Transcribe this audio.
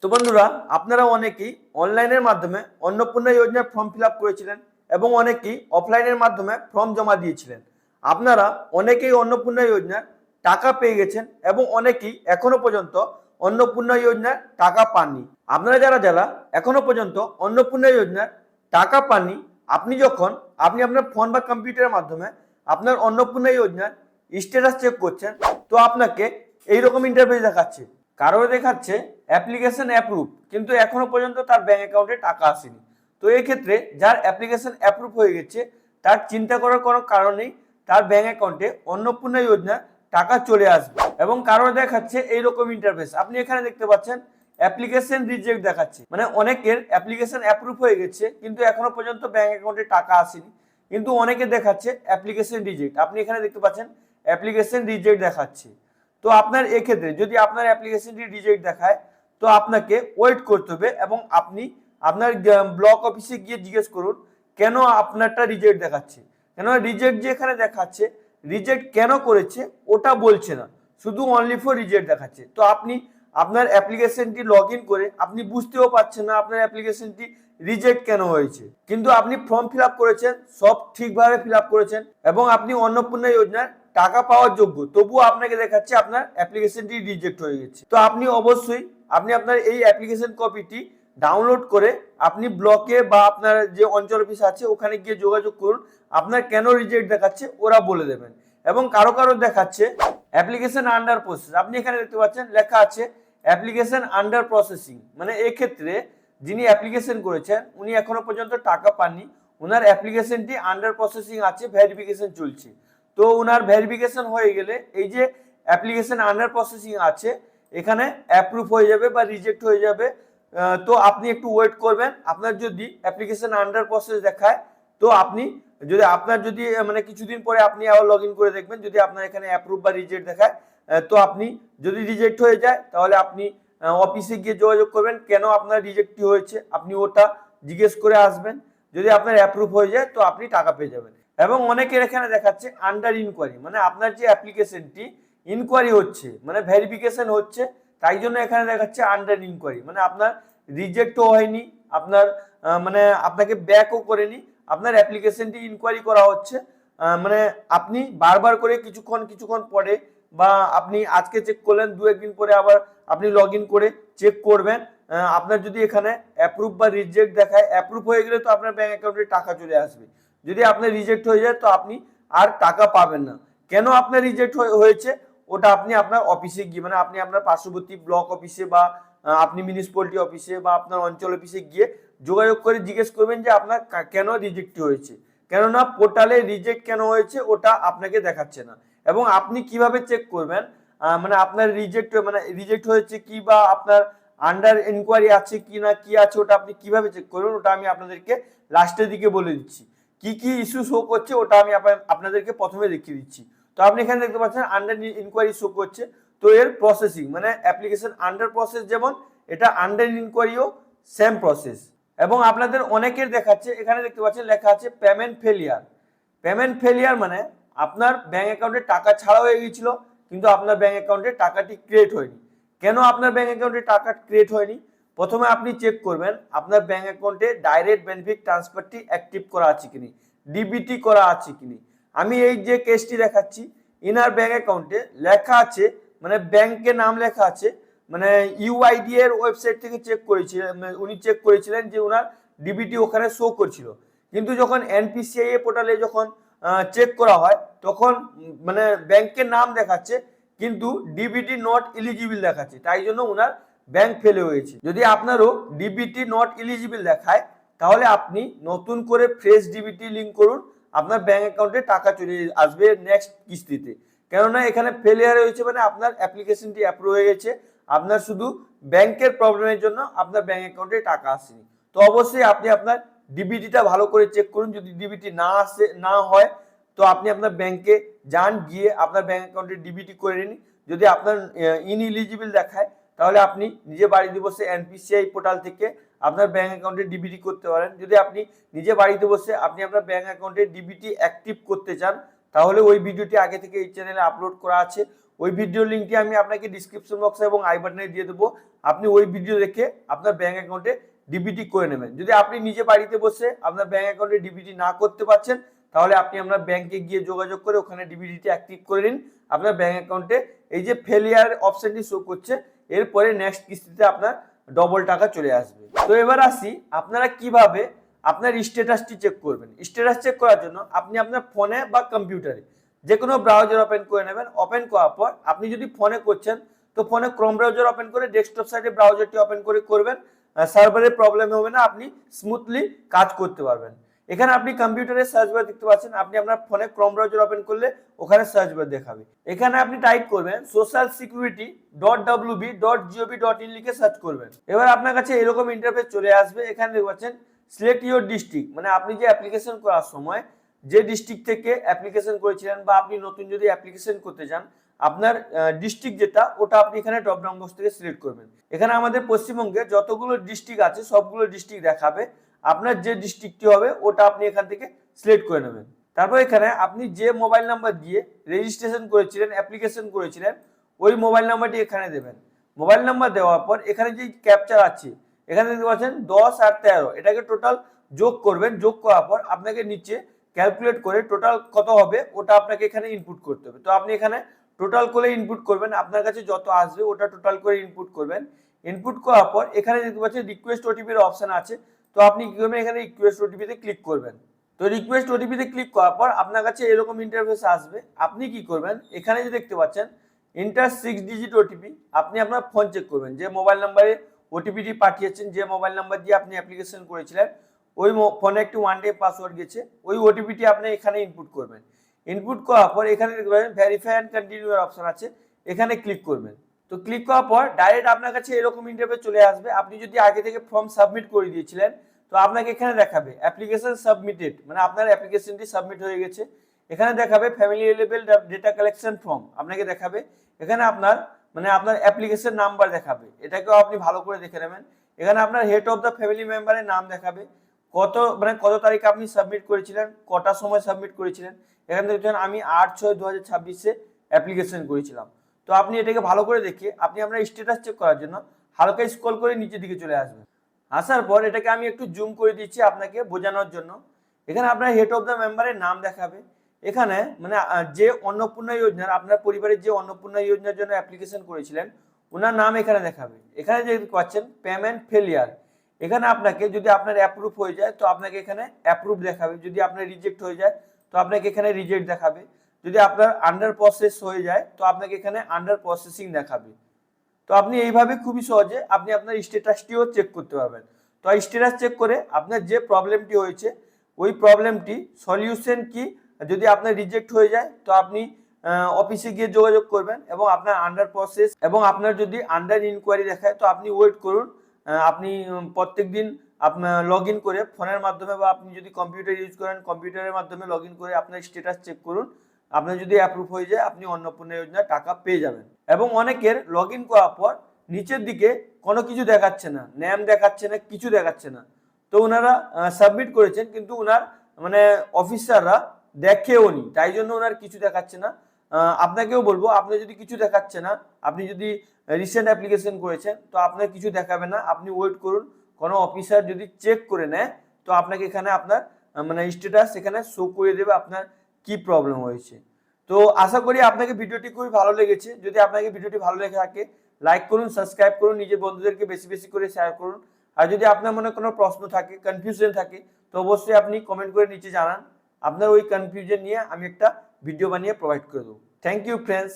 তো বন্ধুরা, আপনারা অনেকেই অনলাইনের মাধ্যমে অন্নপূর্ণা যোজনার ফর্ম ফিল আপ করেছিলেন এবং অনেকেই অফলাইনের মাধ্যমে ফর্ম জমা দিয়েছিলেন। আপনারা অনেকেই অন্নপূর্ণা যোজনার টাকা পেয়ে গেছেন এবং অনেকেই এখনো পর্যন্ত অন্নপূর্ণা যোজনার টাকা পাননি। আপনারা যারা যারা এখনো পর্যন্ত অন্নপূর্ণা যোজনার টাকা পাননি, আপনি আপনার ফোন বা কম্পিউটারের মাধ্যমে আপনার অন্নপূর্ণা যোজনার স্ট্যাটাস চেক করছেন, তো আপনাকে এইরকম ইন্টারফেস দেখাচ্ছে। কারো দেখাচ্ছে অ্যাপ্লিকেশন অ্যাপ্রুভ, কিন্তু এখনো পর্যন্ত তার ব্যাংক অ্যাকাউন্টে টাকা আসেনি। তো এই ক্ষেত্রে যার অ্যাপ্লিকেশন অ্যাপ্রুভ হয়ে গেছে তার চিন্তা করার কোনো কারণ নেই, তার ব্যাংক অ্যাকাউন্টে অন্নপূর্ণা যোজনা টাকা চলে আসবে। এবং কারো দেখাচ্ছে এইরকম ইন্টারফেস, আপনি এখানে দেখতে পাচ্ছেন অ্যাপ্লিকেশন রিজেক্ট দেখাচ্ছে, মানে অনেকের অ্যাপ্লিকেশন অ্যাপ্রুভ হয়ে গেছে কিন্তু এখনো পর্যন্ত ব্যাংক অ্যাকাউন্টে টাকা আসেনি। কিন্তু অনেকে দেখাচ্ছে অ্যাপ্লিকেশন রিজেক্ট, আপনি এখানে দেখতে পাচ্ছেন অ্যাপ্লিকেশন রিজেক্ট দেখাচ্ছে। তো আপনার এক্ষেত্রে যদি আপনার অ্যাপ্লিকেশনটি রিজেক্ট দেখায় তো আপনাকে ওয়েট করতে হবে এবং আপনি আপনার ব্লক অফিসে গিয়ে জিজ্ঞেস করুন কেন আপনারটা রিজেক্ট দেখাচ্ছে। কেন রিজেক্ট যে এখানে দেখাচ্ছে, রিজেক্ট কেন করেছে ওটা বলছে না, শুধু অনলি ফর রিজেক্ট দেখাচ্ছে। তো আপনি আপনার অ্যাপ্লিকেশনটি লগ ইন করে আপনি বুঝতেও পারছেন না আপনার অ্যাপ্লিকেশনটি রিজেক্ট কেন হয়েছে, কিন্তু আপনি ফর্ম ফিল আপ করেছেন, সব ঠিকভাবে ফিল আপ করেছেন এবং আপনি অন্নপূর্ণা যোজনার টাকা পাওয়ার যোগ্য, তবুও আপনাকে দেখাচ্ছে আপনার অ্যাপ্লিকেশনটি রিজেক্ট হয়ে গেছে। তো আপনি অবশ্যই আপনার এই অ্যাপ্লিকেশন কপিটি ডাউনলোড করে আপনি ব্লকে বা আপনার যে অঞ্চল অফিস আছে ওখানে গিয়ে যোগাযোগ করুন, আপনার কেন রিজেক্ট দেখাচ্ছে ওরা বলে দেবেন। এবং কারো কারো দেখাচ্ছে অ্যাপ্লিকেশন আন্ডার প্রসেস, আপনি এখানে দেখতে পাচ্ছেন লেখা আছে অ্যাপ্লিকেশন আন্ডার প্রসেসিং, মানে এক্ষেত্রে যিনি অ্যাপ্লিকেশন করেছেন উনি এখনো পর্যন্ত টাকা পাননি, ওনার অ্যাপ্লিকেশনটি আন্ডার প্রসেসিং আছে, ভেরিফিকেশন চলছে। তো ওনার ভেরিফিকেশন হয়ে গেলে এই যে অ্যাপ্লিকেশন আন্ডার প্রসেসিং আছে এখানে অ্যাপ্রুভ হয়ে যাবে বা রিজেক্ট হয়ে যাবে। তো আপনি একটু ওয়েট করবেন, আপনার যদি অ্যাপ্লিকেশন আন্ডার প্রসেস দেখায় তো আপনি যদি মানে কিছুদিন পরে আপনি আবার লগ ইন করে দেখবেন, যদি আপনার এখানে অ্যাপ্রুভ বা রিজেক্ট দেখায় তো আপনি যদি রিজেক্ট হয়ে যায় তাহলে আপনি অফিসে গিয়ে যোগাযোগ করবেন কেন আপনার রিজেক্টটি হয়েছে, আপনি ওটা জিজ্ঞেস করে আসবেন। যদি আপনার অ্যাপ্রুভ হয়ে যায় তো আপনি টাকা পেয়ে যাবেন। এবং অনেকের এখানে দেখাচ্ছে আন্ডার ইনকোয়ারি, মানে আপনার যে অ্যাপ্লিকেশনটি ইনকোয়ারি হচ্ছে মানে ভেরিফিকেশন হচ্ছে, তাই জন্য এখানে দেখাচ্ছে আন্ডার ইনকোয়ারি, মানে আপনার রিজেক্টও হয়নি, আপনার মানে আপনাকে ব্যাকও করেনি, আপনার অ্যাপ্লিকেশনটি ইনকোয়ারি করা হচ্ছে। মানে আপনি বারবার করে কিছুক্ষণ পরে বা আপনি আজকে চেক করলেন, দু একদিন পরে আবার আপনি লগ ইন করে চেক করবেন। আপনার যদি এখানে অ্যাপ্রুভ বা রিজেক্ট দেখায়, অ্যাপ্রুভ হয়ে গেলে তো আপনার ব্যাংক অ্যাকাউন্টে টাকা চলে আসবে, যদি আপনার রিজেক্ট হয়ে যায় তো আপনি আর টাকা পাবেন না। কেন আপনার রিজেক্ট হয়েছে ওটা আপনি আপনার অফিসে গিয়ে, মানে আপনি আপনার পার্শ্ববর্তী ব্লক অফিসে বা আপনি মিউনিসিপ্যালিটি অফিসে বা আপনার অঞ্চল অফিসে গিয়ে যোগাযোগ করে জিজ্ঞেস করবেন যে আপনার কেন রিজেক্ট হয়েছে, কেননা পোর্টালে রিজেক্ট কেন হয়েছে ওটা আপনাকে দেখাচ্ছে না। এবং আপনি কিভাবে চেক করবেন মানে আপনার রিজেক্ট হয়েছে কি বা আপনার আন্ডার ইনকোয়ারি আছে কি না কি আছে ওটা আপনি কিভাবে চেক করবেন ওটা আমি আপনাদেরকে লাস্টের দিকে বলে দিচ্ছি। কি কি ইস্যু শো করছে ওটা আমি আপনাদেরকে প্রথমে দেখিয়ে দিচ্ছি। তো আপনি এখানে দেখতে পাচ্ছেন আন্ডার ইনকোয়ারি শো করছে, তো এর প্রসেসিং মানে অ্যাপ্লিকেশন আন্ডার প্রসেস, যেমন এটা আন্ডার ইনকোয়ারিও সেম প্রসেস। এবং আপনাদের অনেকের দেখাচ্ছে এখানে দেখতে পাচ্ছেন লেখা আছে পেমেন্ট ফেলিয়ার। পেমেন্ট ফেলিয়ার মানে আপনার ব্যাংক অ্যাকাউন্টে টাকা ছাড়া হয়ে গিয়েছিল কিন্তু আপনার ব্যাংক অ্যাকাউন্টে টাকাটি ক্রিয়েট হয়নি। কেন আপনার ব্যাংক অ্যাকাউন্টে টাকা ক্রিয়েট হয়নি? প্রথমে আপনি চেক করবেন আপনার ব্যাংক অ্যাকাউন্টে ডাইরেক্ট বেনিফিট ট্রান্সফারটি অ্যাক্টিভ করা আছে কিনি, ডিবিটি করা আছে কিনি। আমি এই যে কেসটি দেখাচ্ছি, ইনার ব্যাংক অ্যাকাউন্টে লেখা আছে, মানে ব্যাংকের নাম লেখা আছে, মানে ইউআইডি এর ওয়েবসাইট থেকে চেক করেছিলেন, উনি চেক করেছিলেন যে ওনার ডিবিটি ওখানে শো করছিল। কিন্তু যখন এনপিসিআই পোর্টালে যখন চেক করা হয় তখন মানে ব্যাংকের নাম দেখাচ্ছে কিন্তু ডিবিটি নট এলিজিবল দেখাচ্ছে, তাই জন্য ওনার ব্যাংক ফেলে হয়েছে। যদি আপনারও ডিবিটি নট এলিজিবল দেখায় তাহলে আপনি নতুন করে ফ্রেশ ডিবিটি লিংক করুন, আপনার ব্যাংক অ্যাকাউন্টে টাকা চলে আসবে নেক্সট কিস্তিতে। কেননা এখানে ফেলিয়ার হয়েছে মানে আপনার অ্যাপ্লিকেশনটি অ্যাপ্রুভ হয়ে গেছে, আপনার শুধু ব্যাংকের প্রবলেমের জন্য আপনার ব্যাংক অ্যাকাউন্টে টাকা আসেনি। তো অবশ্যই আপনি আপনার ডিবিটিটা ভালো করে চেক করুন, যদি ডিবিটি না হয় তো আপনি আপনার ব্যাংকে যান, গিয়ে আপনার ব্যাংক অ্যাকাউন্টে ডিবিটি করে নিন। যদি আপনার ইনএলিজিবল দেখায় তাহলে আপনি নিজে বাড়িতে বসে এনপিসিআই পোর্টাল থেকে আপনার ব্যাংক অ্যাকাউন্টে ডিবিটি করতে পারেন। যদি আপনি নিজে বাড়িতে বসে আপনি আপনার ব্যাংক অ্যাকাউন্টে ডিবিটি অ্যাক্টিভ করতে চান তাহলে ওই ভিডিওটি আগে থেকে এই চ্যানেলে আপলোড করা আছে, ওই ভিডিও লিঙ্কটি আমি আপনাকে ডিসক্রিপশন বক্সে এবং আই বাটনে দিয়ে দেবো। আপনি ওই ভিডিও দেখে আপনার ব্যাংক অ্যাকাউন্টে ডিবিটি করে নেবেন। যদি আপনি নিজে বাড়িতে বসে আপনার ব্যাংক অ্যাকাউন্টে ডিবিটি না করতে পারছেন, তাহলে আপনি আপনার ব্যাংকে গিয়ে যোগাযোগ করে ওখানে ডিবিটিটি অ্যাক্টিভ করে নিন। আপনার ব্যাংক অ্যাকাউন্টে এই যে ফেলিয়ার অপশনটি শো করছে, এরপরে নেক্সট কিস্তিতে আপনার ডবল টাকা চলে আসবে। তো এবার আসি আপনারা কিভাবে আপনার স্ট্যাটাসটি চেক করবেন। স্ট্যাটাস চেক করার জন্য আপনি আপনার ফোনে বা কম্পিউটারে যে কোনো ব্রাউজার ওপেন করে নেবেন। ওপেন করার পর আপনি যদি ফোনে করছেন তো ফোনে ক্রোম ব্রাউজার ওপেন করে ডেস্কটপ সাইডে ব্রাউজারটি ওপেন করে করবেন। সার্ভারের প্রবলেম হবে না, আপনি স্মুথলি কাজ করতে পারবেন। এখানে আপনি কম্পিউটারে সার্চ বার দেখতে পাচ্ছেন, আপনি আপনার ফোনে ক্রোম ব্রাউজার ওপেন করলে ওখানে সার্চ বার দেখাবে। এখানে আপনি টাইপ করবেন socialsecurity.wb.gov.in লিখে সার্চ করবেন। এবার আপনার কাছে এরকম ইন্টারফেস চলে আসবে। এখানে দেখতে পাচ্ছেন সিলেক্ট ইউর ডিস্ট্রিক্ট, মানে আপনি যে অ্যাপ্লিকেশন করার সময় যে ডিস্ট্রিক্ট থেকে অ্যাপ্লিকেশন করেছিলেন বা আপনি নতুন যদি অ্যাপ্লিকেশন করতে চান, আপনার ডিস্ট্রিক্ট যেটা ওটা আপনি এখানে ড্রপ ডাউন বক্স থেকে সিলেক্ট করবেন। এখানে আমাদের পশ্চিমবঙ্গে যতগুলো ডিস্ট্রিক্ট আছে সবগুলো ডিস্ট্রিক্ট দেখাবে। আপনার যে ডিস্ট্রিক্টটি হবে ওটা আপনি এখান থেকে সিলেক্ট করে নেবেন। তারপর এখানে আপনি যে মোবাইল নাম্বার দিয়ে রেজিস্ট্রেশন করেছিলেন, অ্যাপ্লিকেশন করেছিলেন, ওই মোবাইল নাম্বারটি এখানে দেবেন। মোবাইল নাম্বার দেওয়ার পর এখানে যে ক্যাপচার আছে এখানে দেখতে পাচ্ছেন 10 আর 13, এটাকে টোটাল যোগ করবেন। যোগ করার পর আপনাকে নিচে ক্যালকুলেট করে টোটাল কত হবে ওটা আপনাকে এখানে ইনপুট করতে হবে। তো আপনি এখানে টোটাল করে ইনপুট করবেন, আপনার কাছে যত আসবে ওটা টোটাল করে ইনপুট করবেন। ইনপুট করার পর এখানে দেখতে পাচ্ছেন রিকোয়েস্ট ওটিপির অপশন আছে। তো আপনি কি করবেন, এখানে রিকোয়েস্ট ওটিপিতে ক্লিক করবেন। তো রিকোয়েস্ট ওটিপিতে ক্লিক করার পর আপনার কাছে এরকম ইন্টারফেস আসবে। আপনি কি করবেন, এখানে যে দেখতে পাচ্ছেন এন্টার 6 ডিজিট ওটিপি, আপনি আপনার ফোন চেক করবেন যে মোবাইল নাম্বারে ওটিপিটি পাঠিয়েছেন, যে মোবাইল নাম্বার দিয়ে আপনি অ্যাপ্লিকেশন করেছিলেন ওই ফোনে একটি ওয়ান টাইম পাসওয়ার্ড গেছে, ওই ওটিপিটি আপনি এখানে ইনপুট করবেন। ইনপুট করার পর এখানে দেখবেন ভেরিফাই অ্যান্ড কন্টিনিউ এর অপশন আছে, এখানে ক্লিক করবেন। তো ক্লিক করার পর ডাইরেক্ট আপনার কাছে এরকম ইন্টারফেস চলে আসবে। আপনি যদি আগে থেকে ফর্ম সাবমিট করে দিয়েছিলেন তো আপনাকে এখানে দেখাবে অ্যাপ্লিকেশন সাবমিটেড, মানে আপনার অ্যাপ্লিকেশনটি সাবমিট হয়ে গেছে। এখানে দেখাবে family level data collection form, আপনাকে দেখাবে এখানে আপনার আপনার অ্যাপ্লিকেশন নাম্বার দেখাবে, এটাকেও আপনি ভালো করে দেখে নেবেন। এখানে আপনার হেড অফ দ্য ফ্যামিলি মেম্বারের নাম দেখাবে, কত তারিখে আপনি সাবমিট করেছিলেন, কটার সময় সাবমিট করেছিলেন। এখানে দেখছেন আমি 8/6/2026 অ্যাপ্লিকেশন করেছিলাম। তো আপনি এটাকে ভালো করে দেখে আপনি আপনার স্ট্যাটাস চেক করার জন্য হালকা স্ক্রল করে নিচের দিকে চলে আসবেন। আসার পর এটাকে আমি একটু জুম করে দিচ্ছি আপনাকে বোঝানোর জন্য। এখানে আপনার হেড অফ দ্য মেম্বারের নাম দেখাবে। এখানে যে অন্নপূর্ণা যোজনার আপনার পরিবারের যে অন্নপূর্ণা যোজনার জন্য অ্যাপ্লিকেশন করেছিলেন ওনার নাম এখানে দেখাবে। এখানে যে পাচ্ছেন পেমেন্ট ফেলিয়ার, এখানে আপনাকে যদি আপনার অ্যাপ্রুভ হয়ে যায় তো আপনাকে এখানে অ্যাপ্রুভ দেখাবে, যদি আপনার রিজেক্ট হয়ে যায় তো আপনাকে এখানে রিজেক্ট দেখাবে, যদি আপনার আন্ডার প্রসেস হয়ে যায় তো আপনাকে এখানে আন্ডার প্রসেসিং দেখাবে। তো আপনি এইভাবে খুবই সহজে আপনি আপনার স্ট্যাটাসটিও চেক করতে পারবেন। তো স্ট্যাটাস চেক করে আপনার যে প্রবলেমটি হয়েছে ওই প্রবলেমটি সলিউশন কি, যদি আপনার রিজেক্ট হয়ে যায় তো আপনি অফিসে গিয়ে যোগাযোগ করবেন এবং আপনার আন্ডার প্রসেস এবং আপনার যদি আন্ডার ইনকোয়ারি দেখায় তো আপনি ওয়েট করুন। আপনি প্রত্যেক দিন আপনার লগ ইন করে ফোনের মাধ্যমে বা আপনি যদি কম্পিউটার ইউজ করেন কম্পিউটারের মাধ্যমে লগ ইন করে আপনার স্ট্যাটাস চেক করুন। আপনার যদি অ্যাপ্রুভ হয়ে যায় আপনি অন্নপূর্ণা যোজনার টাকা পেয়ে যাবেন। এবং অনেকের লগ ইন করার পর নিচের দিকে কোনো কিছু দেখাচ্ছে না, নেম দেখাচ্ছে না, কিছু দেখাচ্ছে না। তো ওনারা সাবমিট করেছেন কিন্তু ওনার অফিসাররা দেখেও নি, তাই জন্য ওনার কিছু দেখাচ্ছে না। আপনাকেও বলবো আপনার যদি কিছু দেখাচ্ছে না, আপনি যদি রিসেন্ট অ্যাপ্লিকেশন করেছেন তো আপনার কিছু দেখাবে না, আপনি ওয়েট করুন। কোনো অফিসার যদি চেক করে নেয় তো আপনাকে এখানে আপনার স্ট্যাটাস এখানে শো করে দেবে আপনার কি প্রবলেম হয়েছে। তো আশা করি আপনাকে ভিডিওটি খুবই ভালো লেগেছে। যদি আপনাকে ভিডিওটি ভালো লেগে থাকে লাইক করুন, সাবস্ক্রাইব করুন, নিজের বন্ধুদেরকে বেশি বেশি করে শেয়ার করুন। আর যদি আপনার মনে কোনো প্রশ্ন থাকে, কনফিউশন থাকে তো অবশ্যই আপনি কমেন্ট করে নিচে জানান। আপনার ওই কনফিউশন নিয়ে আমি একটা ভিডিও বানিয়ে প্রোভাইড করে দেবো। Thank you friends.